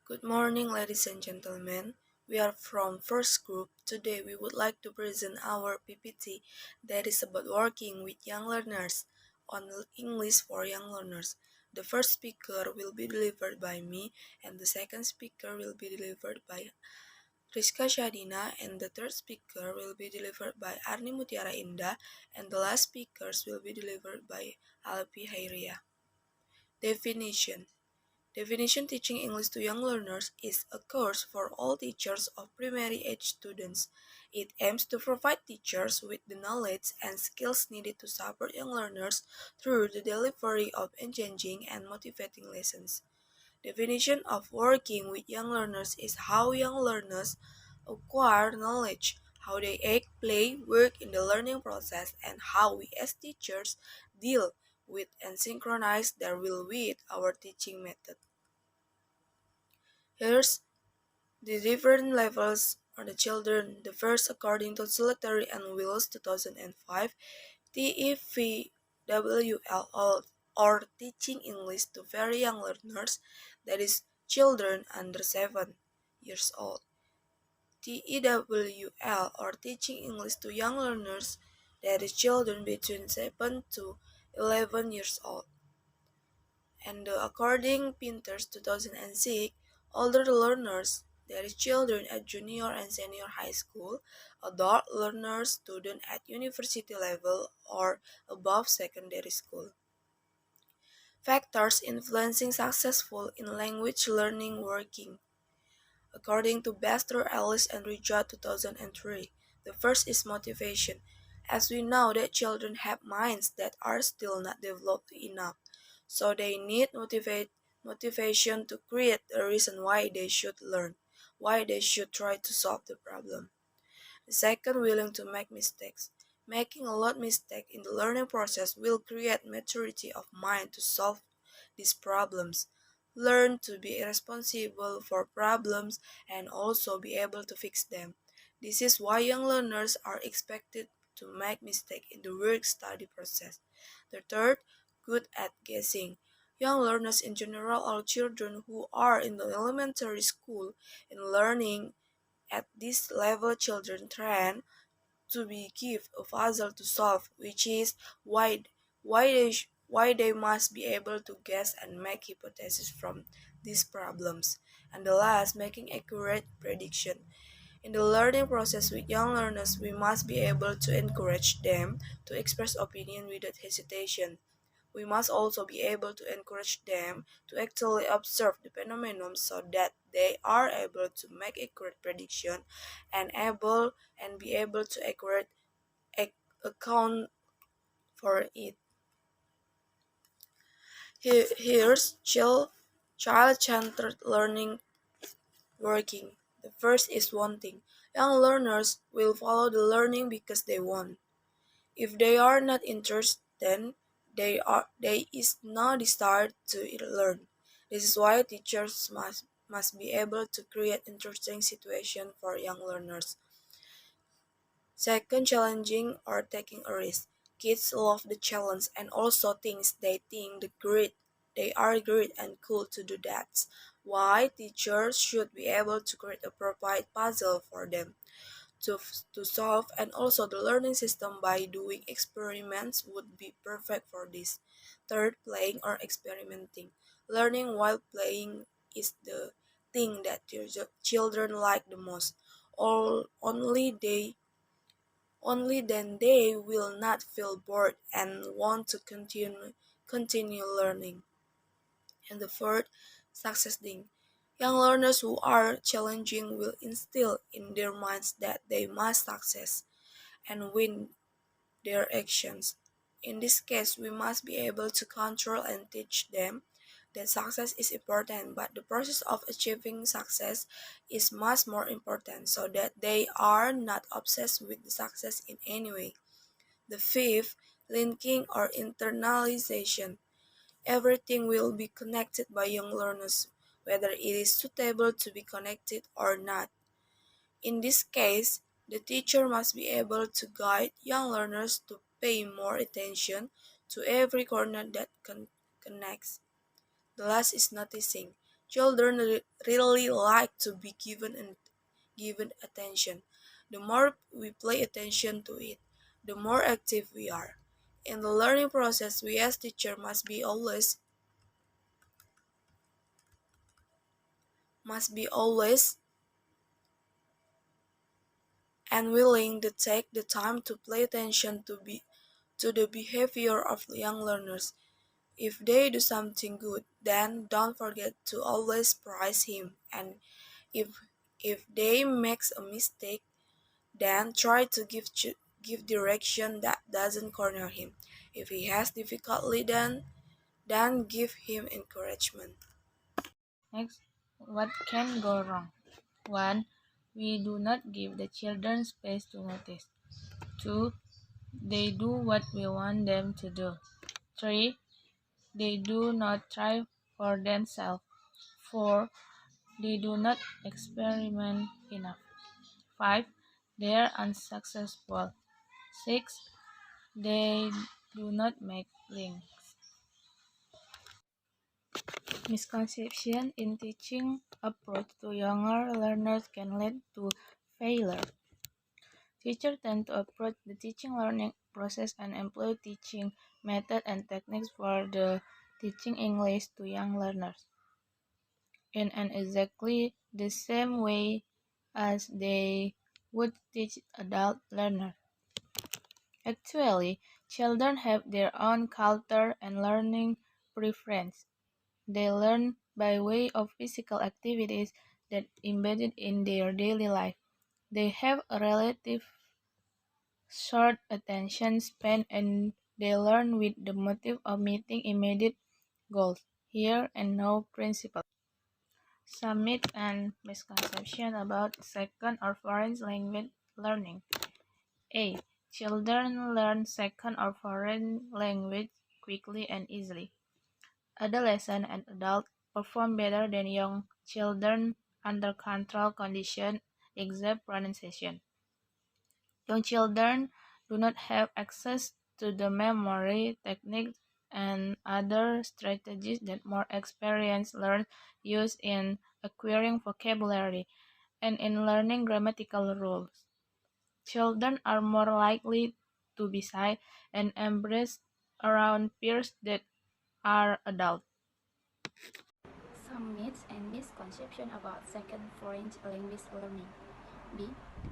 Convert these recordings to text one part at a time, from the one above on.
Good morning, ladies and gentlemen. We are from First Group. Today we would like to present our PPT that is about working with young learners on English for young learners. The first speaker will be delivered by me and the second speaker will be delivered by Rizka Shadina and the third speaker will be delivered by Arni Mutiara Indah and the last speakers will be delivered by Alpi Hairia. Definition. Definition Teaching English to Young Learners is a course for all teachers of primary age students. It aims to provide teachers with the knowledge and skills needed to support young learners through the delivery of engaging and motivating lessons. Definition of working with young learners is how young learners acquire knowledge, how they act, play, work in the learning process, and how we as teachers deal with and synchronize their will with our teaching method. Here's the different levels on the children. The first, according to Solitary and Wills 2005, TEVWL or Teaching English to Very Young Learners, that is, children under 7 years old. TEWL or Teaching English to Young Learners, that is, children between 7 to 11 years old. And according Pinters 2006, older learners, that is children at junior and senior high school, adult learners, students at university level or above secondary school. Factors influencing successful in language learning working. According to Baxter, Ellis, and Rijat 2003, the first is motivation. As we know that children have minds that are still not developed enough, so they need motivation to create a reason why they should learn, why they should try to solve the problem. The second, willing to make mistakes. Making a lot of mistake in the learning process will create maturity of mind to solve these problems. Learn to be responsible for problems and also be able to fix them. This is why young learners are expected to make mistakes in the work study process. The third, good at guessing. Young learners in general are children who are in the elementary school and learning at this level children train to be give a puzzle to solve, which is why they must be able to guess and make hypotheses from these problems. And the last, making accurate prediction. In the learning process with young learners, we must be able to encourage them to express opinion without hesitation. We must also be able to encourage them to actually observe the phenomenon so that they are able to make accurate prediction and be able to account for it. Here's child-centered learning working. The first is wanting. Young learners will follow the learning because they want. If they are not interested, then there is no desire to learn. This is why teachers must be able to create interesting situation for young learners. Second, challenging or taking a risk. Kids love the challenge and also they are great and cool to do that. Why teachers should be able to create a provide puzzle for them to solve, and also the learning system by doing experiments would be perfect for this. Third, playing or experimenting. Learning while playing is the thing that your children like the most. All, only then they will not feel bored and want to continue learning. And the fourth, succeeding. Young learners who are challenging will instill in their minds that they must success and win their actions. In this case, we must be able to control and teach them that success is important, but the process of achieving success is much more important so that they are not obsessed with the success in any way. The fifth, linking or internalization. Everything will be connected by young learners, whether it is suitable to be connected or not. In this case, the teacher must be able to guide young learners to pay more attention to every corner that connects. The last is noticing. Children really like to be given attention. The more we pay attention to it, the more active we are. In the learning process, we as teacher must be always and willing to take the time to pay attention to the behavior of young learners. If they do something good, then don't forget to always praise him. And if if they makes a mistake, then try to give direction that doesn't corner him. If he has difficulty, then give him encouragement. Next, what can go wrong? 1. We do not give the children space to notice. 2. They do what we want them to do. 3. They do not try for themselves. 4. They do not experiment enough. 5. They are unsuccessful. 6. They do not make links. Misconception in teaching approach to younger learners can lead to failure. Teachers tend to approach the teaching learning process and employ teaching methods and techniques for the teaching English to young learners in an exactly the same way as they would teach adult learners. Actually, children have their own culture and learning preference. They learn by way of physical activities that embedded in their daily life. They have a relative short attention span and they learn with the motive of meeting immediate goals. Here and now principle. Some myths and misconceptions about second or foreign language learning. A. Children learn second or foreign language quickly and easily. Adolescents and adults perform better than young children under controlled conditions, except pronunciation. Young children do not have access to the memory techniques and other strategies that more experienced learners use in acquiring vocabulary and in learning grammatical rules. Children are more likely to be shy and embarrassed around peers that are adults. Some myths and misconceptions about second foreign language learning. B.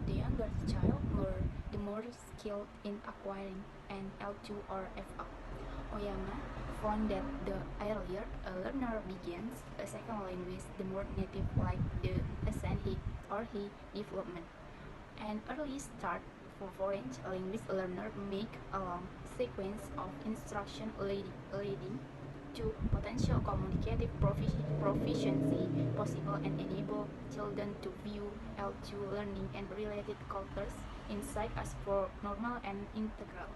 The younger the child, the more skilled in acquiring an L2 or FL. Oyama found that the earlier a learner begins a second language, the more native-like the ascent he or he development. An early start for foreign language learner make a long sequence of instruction leading to potential communicative proficiency possible and enable children to view L2 learning and related cultures insight as for normal and integral.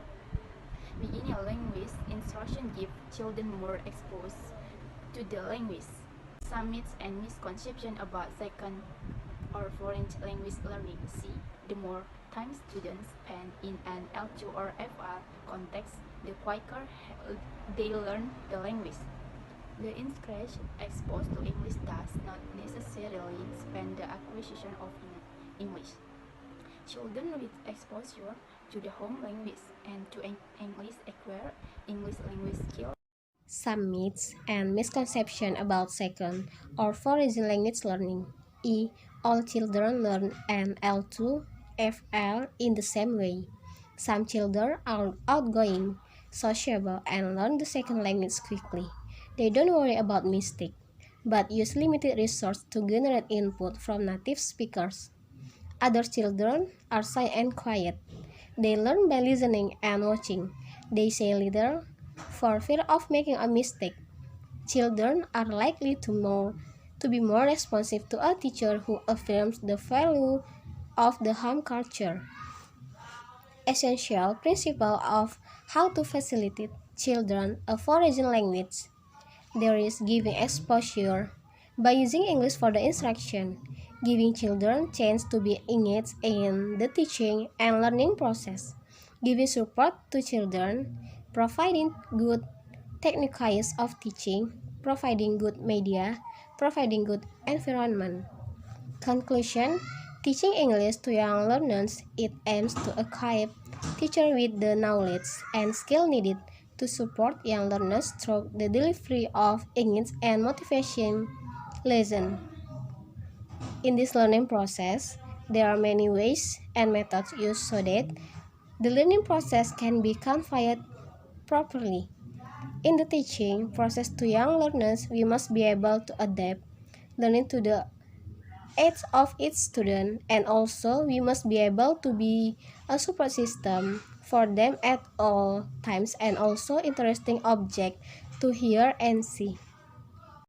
Beginning a language instruction give children more exposed to the language. Some myths and misconceptions about second or foreign language learning. C. The more time students spend in an L2 or FL context, the quicker they learn the language. The increased exposed to English does not necessarily spend the acquisition of English. Children with exposure to the home language and to English acquire English language skills. Some myths and misconceptions about second or foreign language learning. E. All children learn an L2 FL in the same way. Some children are outgoing, sociable, and learn the second language quickly. They don't worry about mistakes, but use limited resources to generate input from native speakers. Other children are shy and quiet. They learn by listening and watching. They say little for fear of making a mistake. Children are likely to be more responsive to a teacher who affirms the value of the home culture. Essential principle of how to facilitate children a foreign language. There is giving exposure by using English for the instruction, giving children chance to be engaged in the teaching and learning process, giving support to children, providing good techniques of teaching, providing good media, providing good environment. Conclusion: teaching English to young learners, it aims to equip teachers with the knowledge and skill needed to support young learners through the delivery of English and motivation lessons. In this learning process, there are many ways and methods used so that the learning process can be conveyed properly. In the teaching process to young learners, we must be able to adapt learning to the age of each student, and also we must be able to be a support system for them at all times and also interesting object to hear and see.